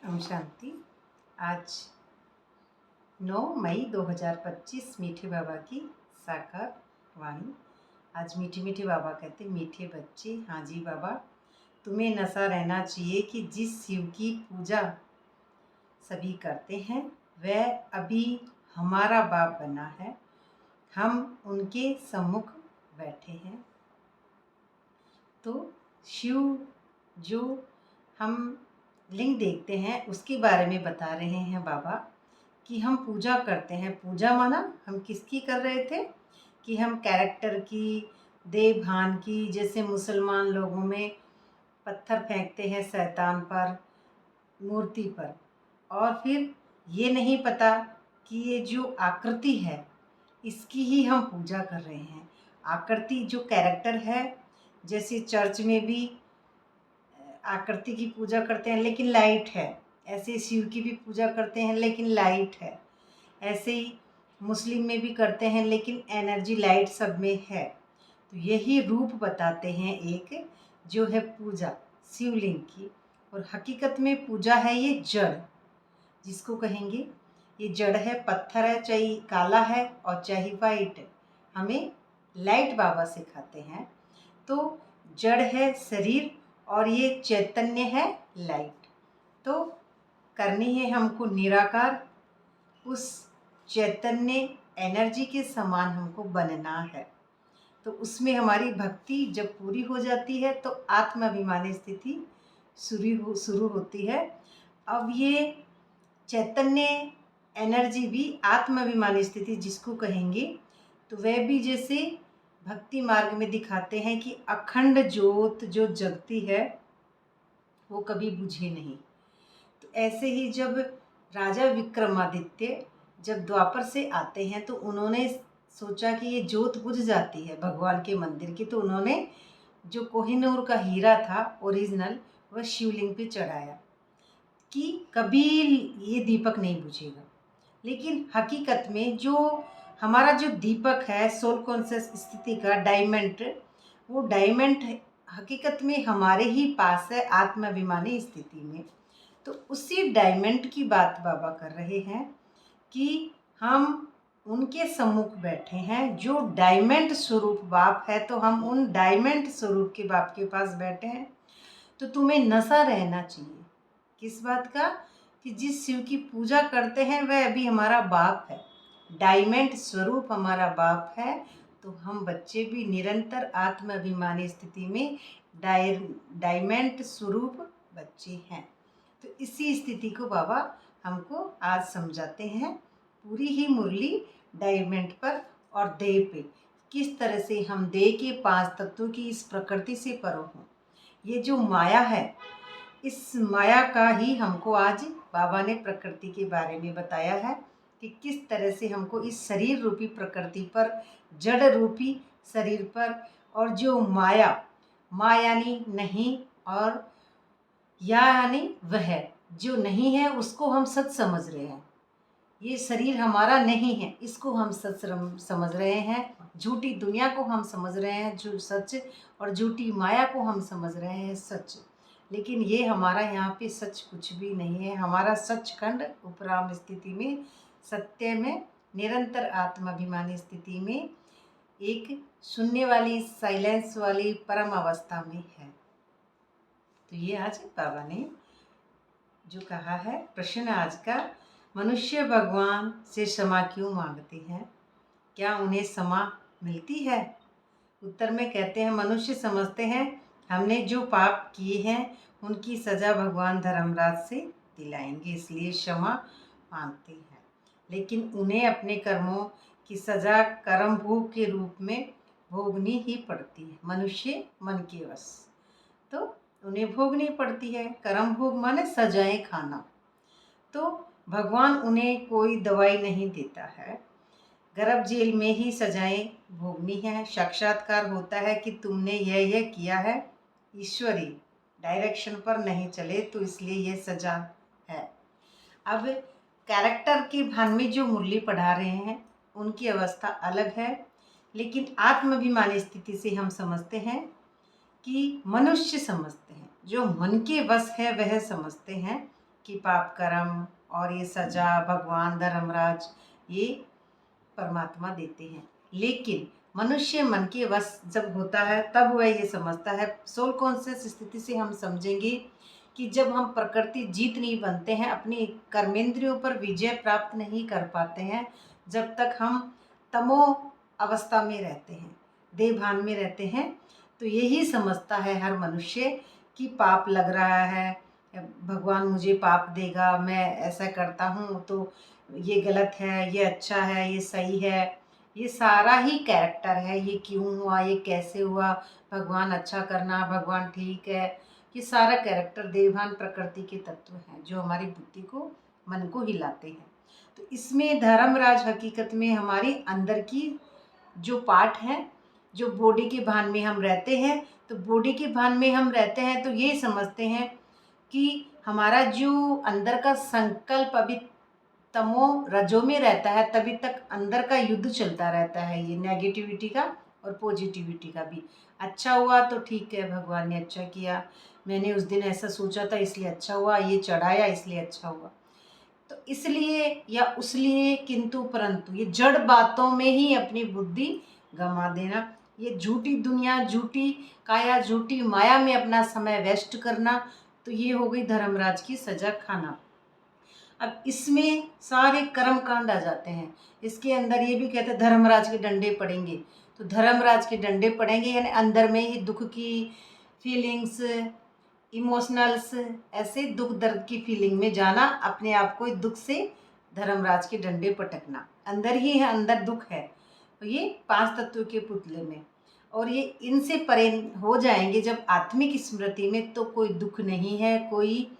ओम शांति। आज 9 मई 2025 मीठे बाबा की साकार वाणी। आज मीठे मीठे बाबा कहते, मीठे बच्चे, हाँ जी बाबा, तुम्हें नशा रहना चाहिए कि जिस शिव की पूजा सभी करते हैं वह अभी हमारा बाप बना है। हम उनके सम्मुख बैठे हैं। तो शिव जो हम लिंग देखते हैं उसके बारे में बता रहे हैं बाबा कि हम पूजा करते हैं। पूजा माना हम किसकी कर रहे थे कि हम कैरेक्टर की, देव भान की, जैसे मुसलमान लोगों में पत्थर फेंकते हैं शैतान पर, मूर्ति पर, और फिर ये नहीं पता कि ये जो आकृति है इसकी ही हम पूजा कर रहे हैं। आकृति जो कैरेक्टर है, जैसे चर्च में भी आकृति की पूजा करते हैं लेकिन लाइट है, ऐसे शिव की भी पूजा करते हैं लेकिन लाइट है। ऐसे ही मुस्लिम में भी करते हैं लेकिन एनर्जी लाइट सब में है। तो यही रूप बताते हैं एक जो है पूजा शिवलिंग की। और हकीकत में पूजा है ये जड़, जिसको कहेंगे ये जड़ है, पत्थर है, चाहे काला है और चाहे वाइट है। हमें लाइट बाबा सिखाते हैं। तो जड़ है शरीर और ये चैतन्य है लाइट। तो करनी है हमको निराकार, उस चैतन्य एनर्जी के समान हमको बनना है। तो उसमें हमारी भक्ति जब पूरी हो जाती है तो आत्माभिमानी स्थिति शुरू होती है। अब ये चैतन्य एनर्जी भी आत्माभिमानी स्थिति जिसको कहेंगे, तो वह भी जैसे भक्ति मार्ग में दिखाते हैं कि अखंड ज्योत जो जगती है वो कभी बुझे नहीं। तो ऐसे ही जब राजा विक्रमादित्य जब द्वापर से आते हैं तो उन्होंने सोचा कि ये ज्योत बुझ जाती है भगवान के मंदिर की, तो उन्होंने जो कोहिनूर का हीरा था ओरिजिनल, वह शिवलिंग पे चढ़ाया कि कभी ये दीपक नहीं बुझेगा। लेकिन हकीकत में जो हमारा जो दीपक है सोल कॉन्शियस स्थिति का डायमंड, वो डायमंड हकीकत में हमारे ही पास है आत्माभिमानी स्थिति में। तो उसी डायमंड की बात बाबा कर रहे हैं कि हम उनके सम्मुख बैठे हैं जो डायमंड स्वरूप बाप है। तो हम उन डायमंड स्वरूप के बाप के पास बैठे हैं। तो तुम्हें नशा रहना चाहिए किस बात का कि जिस शिव की पूजा करते हैं वह अभी हमारा बाप है, डायमंड स्वरूप हमारा बाप है। तो हम बच्चे भी निरंतर आत्माभिमानी स्थिति में डायमंड स्वरूप बच्चे हैं। तो इसी स्थिति को बाबा हमको आज समझाते हैं। पूरी ही मुरली डायमंड पर और देह पे, किस तरह से हम देह के 5 तत्वों की इस प्रकृति से परो हों। ये जो माया है, इस माया का ही हमको आज बाबा ने प्रकृति के बारे में बताया है कि किस तरह से हमको इस शरीर रूपी प्रकृति पर, जड़ रूपी शरीर पर, और जो माया, माँ यानी नहीं और या यानी वह जो नहीं है उसको हम सच समझ रहे हैं। ये शरीर हमारा नहीं है, इसको हम सच समझ रहे हैं। झूठी दुनिया को हम समझ रहे हैं जो सच, और झूठी माया को हम समझ रहे हैं सच। लेकिन ये हमारा यहाँ पे सच कुछ भी नहीं है। हमारा सचखंड उपराम स्थिति में, सत्य में, निरंतर आत्माभिमानी स्थिति में, एक शून्य वाली, साइलेंस वाली परम अवस्था में है। तो ये आज बाबा ने जो कहा है, प्रश्न आज का, मनुष्य भगवान से क्षमा क्यों मांगते हैं? क्या उन्हें क्षमा मिलती है? उत्तर में कहते हैं, मनुष्य समझते हैं हमने जो पाप किए हैं उनकी सज़ा भगवान धर्मराज से दिलाएंगे, इसलिए क्षमा मांगते हैं। लेकिन उन्हें अपने कर्मों की सज़ा कर्म भोग के रूप में भोगनी ही पड़ती है। मनुष्य मन के वश, तो उन्हें भोगनी पड़ती है। कर्म भोग माने सजाएं खाना। तो भगवान उन्हें कोई दवाई नहीं देता है, गर्भ जेल में ही सजाएं भोगनी है। साक्षात्कार होता है कि तुमने यह किया है, ईश्वरी डायरेक्शन पर नहीं चले तो इसलिए यह सजा है। अब कैरेक्टर के भान में जो मुरली पढ़ा रहे हैं उनकी अवस्था अलग है, लेकिन आत्माभिमानी स्थिति से हम समझते हैं कि मनुष्य समझते हैं, जो मन के वश है वह समझते हैं कि पाप कर्म और ये सजा भगवान धर्मराज ये परमात्मा देते हैं। लेकिन मनुष्य मन के वश जब होता है तब वह ये समझता है, सोल कॉन्शियस स्थिति से हम समझेंगे कि जब हम प्रकृति जीत नहीं बनते हैं, अपनी कर्मेंद्रियों पर विजय प्राप्त नहीं कर पाते हैं, जब तक हम तमो अवस्था में रहते हैं, देह भान में रहते हैं, तो यही समझता है हर मनुष्य कि पाप लग रहा है, भगवान मुझे पाप देगा, मैं ऐसा करता हूँ तो ये गलत है, ये अच्छा है, ये सही है, ये सारा ही कैरेक्टर है, ये क्यों हुआ, ये कैसे हुआ, भगवान अच्छा करना, भगवान ठीक है, ये सारा कैरेक्टर देवभान प्रकृति के तत्व हैं जो हमारी बुद्धि को मन को हिलाते हैं। तो इसमें धर्मराज हकीकत में हमारी अंदर की जो पार्ट है, जो बॉडी के भान में हम रहते हैं, तो बॉडी के भान में हम रहते हैं तो ये समझते हैं कि हमारा जो अंदर का संकल्प अभी तमो रजो में रहता है, तभी तक अंदर का युद्ध चलता रहता है, ये नेगेटिविटी का और पॉजिटिविटी का भी। अच्छा हुआ तो ठीक है, भगवान ने अच्छा किया, मैंने उस दिन ऐसा सोचा था इसलिए अच्छा हुआ, ये चढ़ाया इसलिए अच्छा हुआ, तो इसलिए या उसलिए, किंतु परंतु ये जड़ बातों में ही अपनी बुद्धि गंवा देना, ये झूठी दुनिया, झूठी काया, झूठी माया में अपना समय वेस्ट करना, तो ये हो गई धर्मराज की सजा खाना। अब इसमें सारे कर्म कांड आ जाते हैं। इसके अंदर ये भी कहते हैं धर्मराज के डंडे पड़ेंगे, तो धर्मराज के डंडे पड़ेंगे यानी अंदर में ही दुख की फीलिंग्स, इमोशनल्स, ऐसे दुख दर्द की फीलिंग में जाना, अपने आप को दुख से धर्मराज के डंडे पटकना, अंदर ही है, अंदर दुख है, तो ये 5 तत्व के पुतले में, और ये इनसे परे हो जाएंगे जब आत्मिक स्मृति में, तो कोई दुख नहीं है, कोई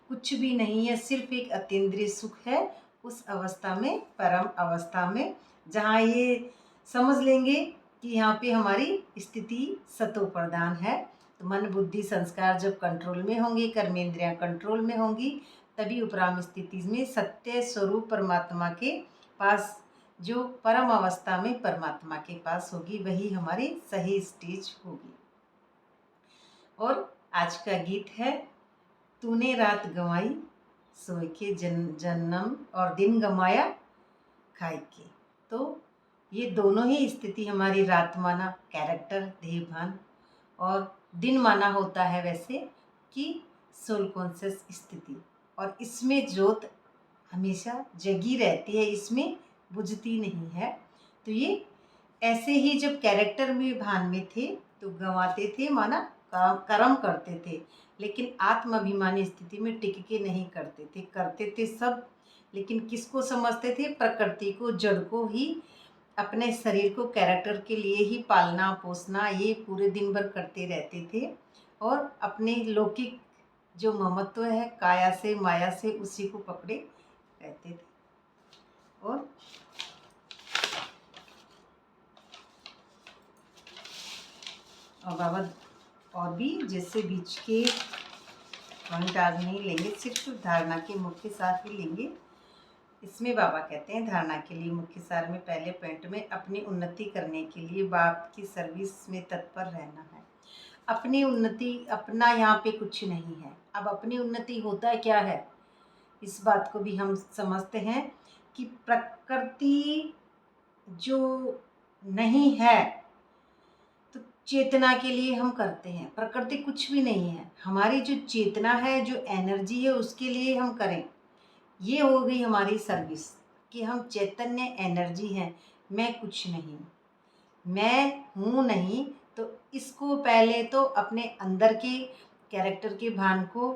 कुछ भी नहीं है, सिर्फ एक अतीन्द्रिय सुख है उस अवस्था में, परम अवस्था में, जहाँ ये समझ लेंगे कि यहाँ पे हमारी स्थिति सतो प्रधान है। तो मन बुद्धि संस्कार जब कंट्रोल में होंगे, कर्मेंद्रियाँ कंट्रोल में होंगी, तभी उपराम स्थिति में सत्य स्वरूप परमात्मा के पास, जो परम अवस्था में परमात्मा के पास होगी, वही हमारी सही स्टेज होगी। और आज का गीत है, तूने रात गंवाई सोए के जन्म और दिन गंवाया खाए के। तो ये दोनों ही स्थिति हमारी, रात माना कैरेक्टर देह भान, और दिन माना होता है वैसे कि सोल कॉन्शियस स्थिति, और इसमें ज्योत हमेशा जगी रहती है, इसमें बुझती नहीं है। तो ये ऐसे ही जब कैरेक्टर में भान में थे तो गंवाते थे, माना कर्म करते थे, लेकिन आत्माभिमानी स्थिति में टिक के नहीं करते थे सब, लेकिन किसको समझते थे, प्रकृति को, जड़ को ही, अपने शरीर को कैरेक्टर के लिए ही पालना पोसना, ये पूरे दिन भर करते रहते थे, और अपने लौकिक जो ममत्व है काया से माया से, उसी को पकड़े रहते थे। और बाबा और भी जैसे बीच के पॉइंट आज नहीं लेंगे, सिर्फ धारणा के मुख्य सार ही लेंगे। इसमें बाबा कहते हैं धारणा के लिए मुख्य सार में पहले पॉइंट में, अपनी उन्नति करने के लिए बाप की सर्विस में तत्पर रहना है। अपनी उन्नति, अपना यहाँ पे कुछ नहीं है। अब अपनी उन्नति होता क्या है, इस बात को भी हम समझते हैं कि प्रकृति जो नहीं है, तो चेतना के लिए हम करते हैं, प्रकृति कुछ भी नहीं है, हमारी जो चेतना है, जो एनर्जी है, उसके लिए हम करें। ये हो गई हमारी सर्विस कि हम चैतन्य एनर्जी हैं, मैं कुछ नहीं, मैं हूँ नहीं। तो इसको पहले तो अपने अंदर के कैरेक्टर के भान को,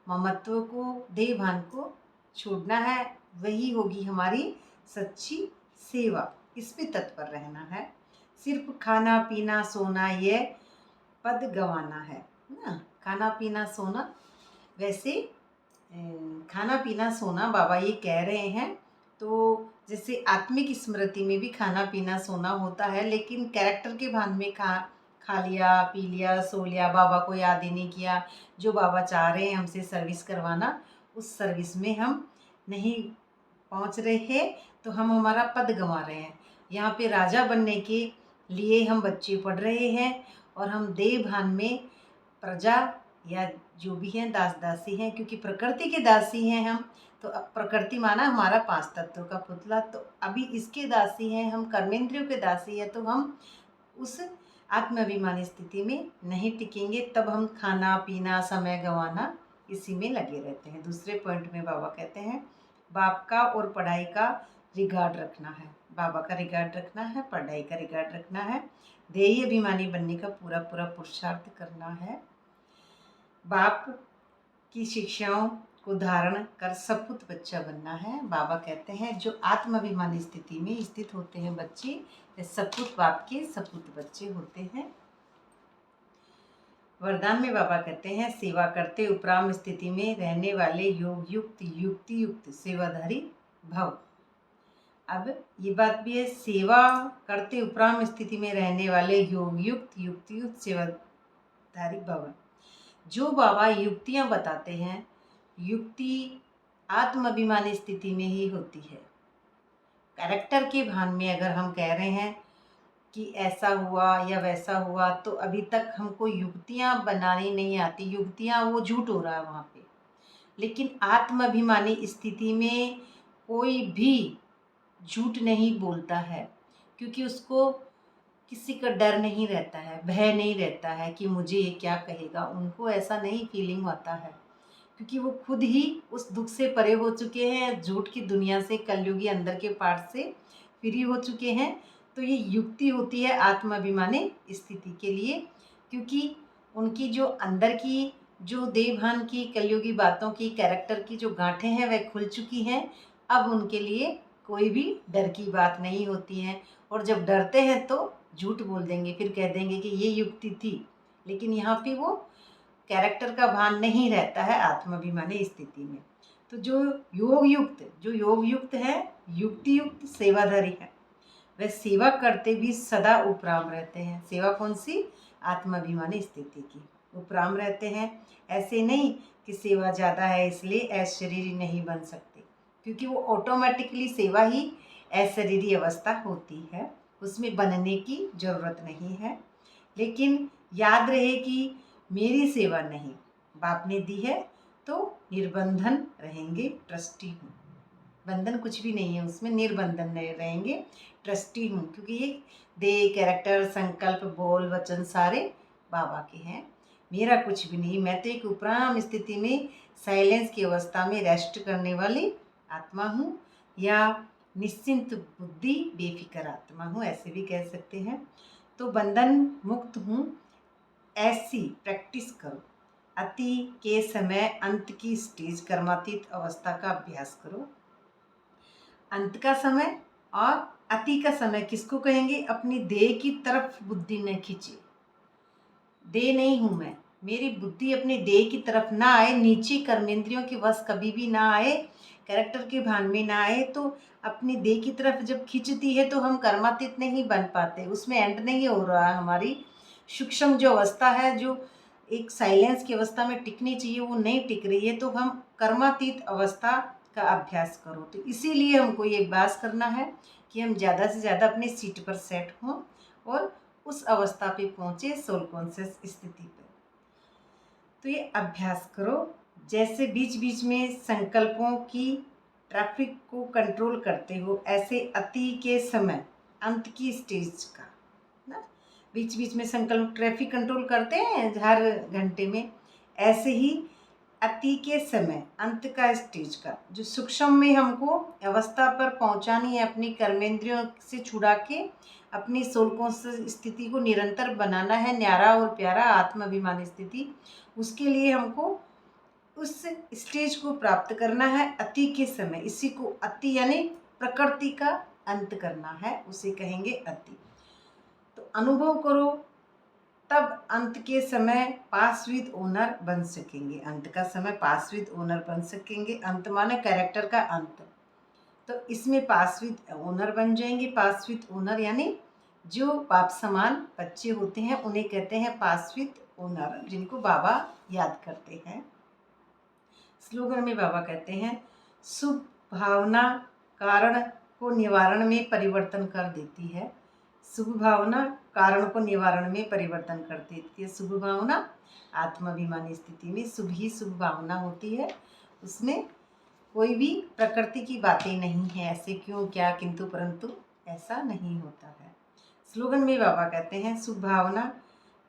ममत्व को, देह भान को छोड़ना है, वही होगी हमारी सच्ची सेवा। इस पे तत्पर रहना है। सिर्फ खाना पीना सोना ये पद गंवाना है ना, खाना पीना सोना, वैसे खाना पीना सोना बाबा ये कह रहे हैं। तो जैसे आत्मिक स्मृति में भी खाना पीना सोना होता है, लेकिन कैरेक्टर के भान में खा लिया पी लिया सो लिया, बाबा को याद ही नहीं किया। जो बाबा चाह रहे हैं हमसे सर्विस करवाना, उस सर्विस में हम नहीं पहुंच रहे हैं, तो हम हमारा पद गंवा रहे हैं। यहाँ पे राजा बनने के लिए हम बच्चे पढ़ रहे हैं, और हम देह भान में प्रजा या जो भी हैं दास दासी हैं, क्योंकि प्रकृति के दासी हैं हम। तो अब प्रकृति माना हमारा 5 तत्वों का पुतला, तो अभी इसके दासी हैं हम, कर्मेंद्रियों के दासी हैं, तो हम उस आत्माभिमानी स्थिति में नहीं टिकेंगे। तब हम खाना पीना समय गंवाना इसी में लगे रहते हैं। दूसरे पॉइंट में बाबा कहते हैं बाप का और पढ़ाई का रिगार्ड रखना है। बाबा का रिगार्ड रखना है, पढ़ाई का रिगार्ड रखना है, देही अभिमानी बनने का पूरा पूरा पुरुषार्थ करना है। बाप की शिक्षाओं को धारण कर सपूत बच्चा बनना है। बाबा कहते हैं जो आत्माभिमानी स्थिति में स्थित होते हैं बच्चे, वे सपूत बाप के सपूत बच्चे होते हैं। वरदान में बाबा कहते हैं सेवा करते उपराम स्थिति में रहने वाले योग युक्त युक्ति युक्त सेवाधारी भव। अब ये बात भी है, सेवा करते उपराम स्थिति में रहने वाले योग युक्त युक्ति युक्त सेवाधारी भव। जो बाबा युक्तियाँ बताते हैं, युक्ति आत्माभिमानी स्थिति में ही होती है। कैरेक्टर के भान में अगर हम कह रहे हैं कि ऐसा हुआ या वैसा हुआ, तो अभी तक हमको युक्तियाँ बनानी नहीं आती, युक्तियाँ वो झूठ हो रहा है वहाँ पे। लेकिन आत्माभिमानी स्थिति में कोई भी झूठ नहीं बोलता है, क्योंकि उसको किसी का डर नहीं रहता है, भय नहीं रहता है कि मुझे ये क्या कहेगा। उनको ऐसा नहीं फीलिंग आता है, क्योंकि वो खुद ही उस दुख से परे हो चुके हैं, झूठ की दुनिया से, कलयुगी अंदर के पार्ट से फ्री हो चुके हैं। तो ये युक्ति होती है आत्माभिमानी स्थिति के लिए, क्योंकि उनकी जो अंदर की जो देवभान की कलयुगी बातों की कैरेक्टर की जो गांठें हैं वह खुल चुकी हैं। अब उनके लिए कोई भी डर की बात नहीं होती है। और जब डरते हैं तो झूठ बोल देंगे, फिर कह देंगे कि ये युक्ति थी, लेकिन यहाँ पे वो कैरेक्टर का भान नहीं रहता है आत्माभिमानी स्थिति में। तो जो योग युक्त है, युक्ति युक्त सेवाधारी है, वह सेवा करते भी सदा उपराम रहते हैं। सेवा कौन सी? आत्माभिमानी स्थिति की उपराम रहते हैं। ऐसे नहीं कि सेवा ज़्यादा है इसलिए अशरीरी नहीं बन सकते, क्योंकि वो ऑटोमेटिकली सेवा ही अशरीरी अवस्था होती है, उसमें बनने की ज़रूरत नहीं है। लेकिन याद रहे कि मेरी सेवा नहीं, बाप ने दी है तो निर्बंधन रहेंगे, ट्रस्टी हूँ। बंधन कुछ भी नहीं है उसमें, निर्बंधन रहेंगे, ट्रस्टी हूँ, क्योंकि ये देह कैरेक्टर संकल्प बोल वचन सारे बाबा के हैं, मेरा कुछ भी नहीं। मैं तो एक उपराम स्थिति में साइलेंस की अवस्था में रेस्ट करने वाली आत्मा हूँ, या निश्चिंत बुद्धि बेफिक्र आत्मा हूँ, ऐसे भी कह सकते हैं। तो बंधन मुक्त हूँ, ऐसी प्रैक्टिस करो। अति के समय अंत की स्टेज कर्मातीत अवस्था का अभ्यास करो। अंत का समय और अति का समय किसको कहेंगे? अपनी देह की तरफ बुद्धि न खींचे। देह नहीं हूँ मैं, मेरी बुद्धि अपनी देह की तरफ ना आए, नीचे कर्मेंद्रियों के वश कभी भी ना आए, कैरेक्टर के भान में ना आए। तो अपनी देह की तरफ जब खींचती है तो हम कर्मातीत नहीं बन पाते, उसमें एंड नहीं हो रहा है। हमारी सूक्ष्म जो अवस्था है, जो एक साइलेंस की अवस्था में टिकनी चाहिए, वो नहीं टिक रही है। तो हम कर्मातीत अवस्था का अभ्यास करो। तो इसीलिए हमको ये अभ्यास करना है कि हम ज़्यादा से ज़्यादा अपने सीट पर सेट हों और उस अवस्था पे पहुँचे, सोल कॉन्शियस स्थिति पे। तो ये अभ्यास करो। जैसे बीच बीच में संकल्पों की ट्रैफिक को कंट्रोल करते हो, ऐसे अति के समय अंत की स्टेज का ना, बीच बीच में संकल्प ट्रैफिक कंट्रोल करते हैं हर घंटे में, ऐसे ही अति के समय अंत का स्टेज का जो सूक्ष्म में हमको अवस्था पर पहुंचानी है, अपनी कर्मेंद्रियों से छुड़ा के अपनी सोल कॉन्शियस स्थिति को निरंतर बनाना है, न्यारा और प्यारा आत्माभिमानी स्थिति। उसके लिए हमको उस स्टेज को प्राप्त करना है अति के समय। इसी को अति यानी प्रकृति का अंत करना है, उसे कहेंगे अति। तो अनुभव करो, तब अंत के समय पास विद ओनर बन सकेंगे। अंत का समय पास विद ओनर बन सकेंगे। अंत माने कैरेक्टर का अंत, तो इसमें पास विद ओनर बन जाएंगे। पास विद ओनर यानी जो बाप समान बच्चे होते हैं उन्हें कहते हैं पास विद ओनर, जिनको बाबा याद करते हैं। स्लोगन में बाबा कहते हैं शुभ भावना कारण को निवारण में परिवर्तन कर देती है, शुभ भावना कारण को निवारण में परिवर्तन कर देती है। शुभ भावना आत्माभिमानी स्थिति में शुभ ही शुभ भावना होती है, उसमें कोई भी प्रकृति की बातें नहीं है, ऐसे क्यों क्या किंतु परंतु ऐसा नहीं होता है। स्लोगन में बाबा कहते हैं शुभ भावना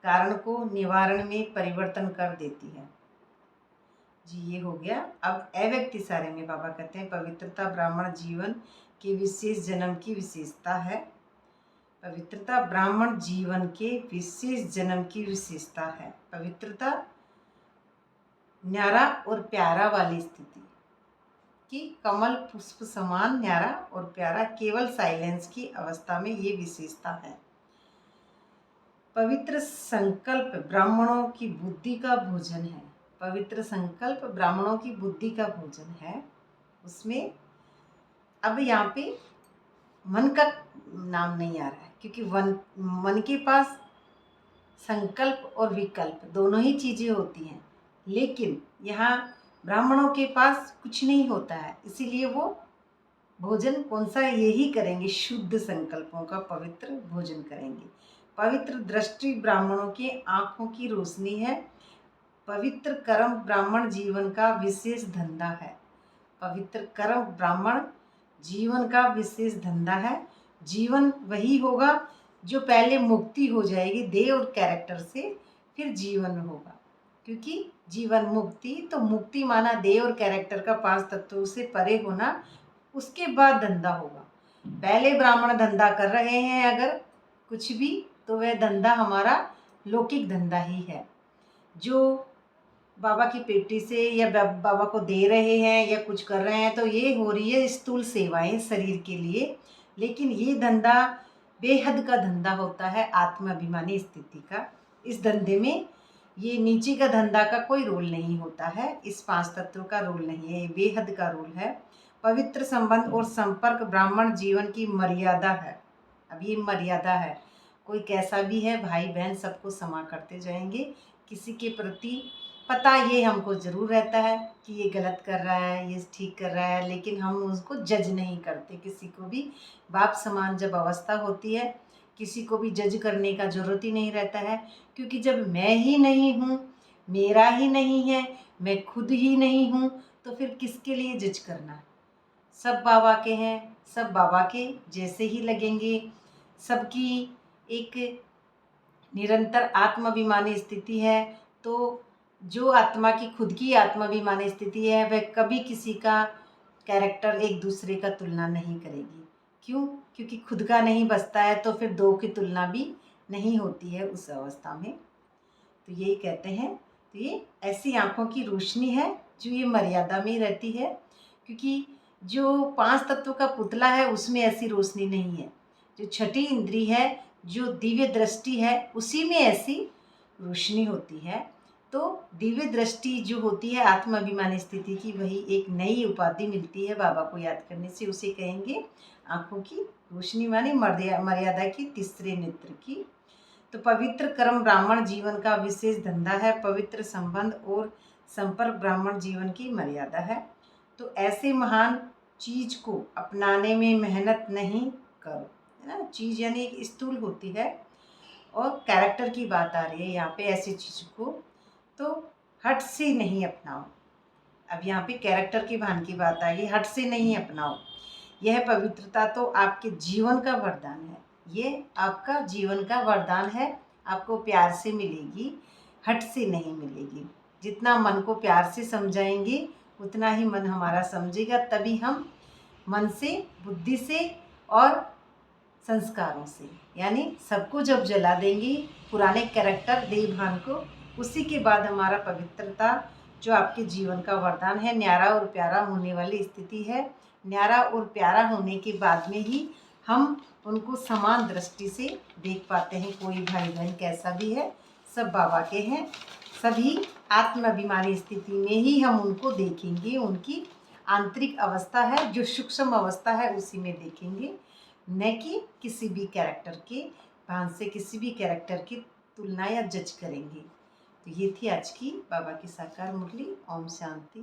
कारण को निवारण में परिवर्तन कर देती है। जी ये हो गया। अब अव्यक्त इशारे में बाबा कहते हैं पवित्रता ब्राह्मण जीवन के विशेष जन्म की विशेषता है। पवित्रता ब्राह्मण जीवन के विशेष जन्म की विशेषता है। पवित्रता न्यारा और प्यारा वाली स्थिति कि कमल पुष्प समान न्यारा और प्यारा केवल साइलेंस की अवस्था में ये विशेषता है। पवित्र संकल्प ब्राह्मणों की बुद्धि का भोजन है। पवित्र संकल्प ब्राह्मणों की बुद्धि का भोजन है। उसमें अब यहाँ पे मन का नाम नहीं आ रहा है, क्योंकि मन के पास संकल्प और विकल्प दोनों ही चीज़ें होती हैं, लेकिन यहाँ ब्राह्मणों के पास कुछ नहीं होता है, इसीलिए वो भोजन कौन सा यही करेंगे, शुद्ध संकल्पों का पवित्र भोजन करेंगे। पवित्र दृष्टि ब्राह्मणों के आँखों की रोशनी है। पवित्र कर्म ब्राह्मण जीवन का विशेष धंधा है। पवित्र कर्म ब्राह्मण जीवन का विशेष धंधा है। जीवन वही होगा जो पहले मुक्ति हो जाएगी देह और कैरेक्टर से, फिर जीवन होगा, क्योंकि जीवन मुक्ति तो मुक्ति माना देह और कैरेक्टर का 5 तत्वों से परे होना, उसके बाद धंधा होगा। पहले ब्राह्मण धंधा कर रहे हैं अगर कुछ भी, तो वह धंधा हमारा लौकिक धंधा ही है, जो बाबा की पेटी से या बाबा को दे रहे हैं या कुछ कर रहे हैं, तो ये हो रही है स्थूल सेवाएं शरीर के लिए। लेकिन ये धंधा बेहद का धंधा होता है आत्माभिमानी स्थिति का। इस धंधे में ये नीचे का धंधा का कोई रोल नहीं होता है, इस 5 तत्वों का रोल नहीं है, ये बेहद का रोल है। पवित्र संबंध और संपर्क ब्राह्मण जीवन की मर्यादा है। अब ये मर्यादा है, कोई कैसा भी है भाई बहन सबको क्षमा करते जाएंगे। किसी के प्रति पता ये हमको ज़रूर रहता है कि ये गलत कर रहा है, ये ठीक कर रहा है, लेकिन हम उसको जज नहीं करते किसी को भी। बाप समान जब अवस्था होती है, किसी को भी जज करने का ज़रूरत ही नहीं रहता है, क्योंकि जब मैं ही नहीं हूँ, मेरा ही नहीं है, मैं खुद ही नहीं हूँ, तो फिर किसके लिए जज करना। सब बाबा के हैं, सब बाबा के जैसे ही लगेंगे। सबकी एक निरंतर आत्माभिमानी स्थिति है, तो जो आत्मा की खुद की आत्माभिमानी स्थिति है वह कभी किसी का कैरेक्टर एक दूसरे का तुलना नहीं करेगी। क्यों? क्योंकि खुद का नहीं बसता है, तो फिर दो की तुलना भी नहीं होती है उस अवस्था में। तो यही कहते हैं, तो ये ऐसी आँखों की रोशनी है जो ये मर्यादा में रहती है, क्योंकि जो 5 तत्वों का पुतला है उसमें ऐसी रोशनी नहीं है। जो छठी इंद्री है, जो दिव्य दृष्टि है, उसी में ऐसी रोशनी होती है। तो दिव्य दृष्टि जो होती है आत्माभिमानी स्थिति की, वही एक नई उपाधि मिलती है बाबा को याद करने से, उसे कहेंगे आँखों की रोशनी, माने मर्यादा की तीसरे नेत्र की। तो पवित्र कर्म ब्राह्मण जीवन का विशेष धंधा है। पवित्र संबंध और संपर्क ब्राह्मण जीवन की मर्यादा है। तो ऐसे महान चीज को अपनाने में मेहनत नहीं करो, है ना। चीज़ यानी एक स्थूल होती है, और कैरेक्टर की बात आ रही है यहाँ पे। ऐसी चीज़ को तो हट से नहीं अपनाओ। अब यहाँ पे कैरेक्टर की भान की बात आ गई, हट से नहीं अपनाओ। यह पवित्रता तो आपके जीवन का वरदान है, ये आपका जीवन का वरदान है, आपको प्यार से मिलेगी, हट से नहीं मिलेगी। जितना मन को प्यार से समझाएंगे उतना ही मन हमारा समझेगा, तभी हम मन से, बुद्धि से और संस्कारों से, यानी सबको जब जला देंगी पुराने कैरेक्टर देह भान को, उसी के बाद हमारा पवित्रता जो आपके जीवन का वरदान है, न्यारा और प्यारा होने वाली स्थिति है। न्यारा और प्यारा होने के बाद में ही हम उनको समान दृष्टि से देख पाते हैं। कोई भाई बहन कैसा भी है, सब बाबा के हैं, सभी आत्माभिमानी स्थिति में ही हम उनको देखेंगे। उनकी आंतरिक अवस्था है, जो सूक्ष्म अवस्था है, उसी में देखेंगे, न कि किसी भी कैरेक्टर के भान से किसी भी कैरेक्टर की तुलना या जज करेंगे। तो ये थी आज की बाबा की साकार मुरली। ओम शांति।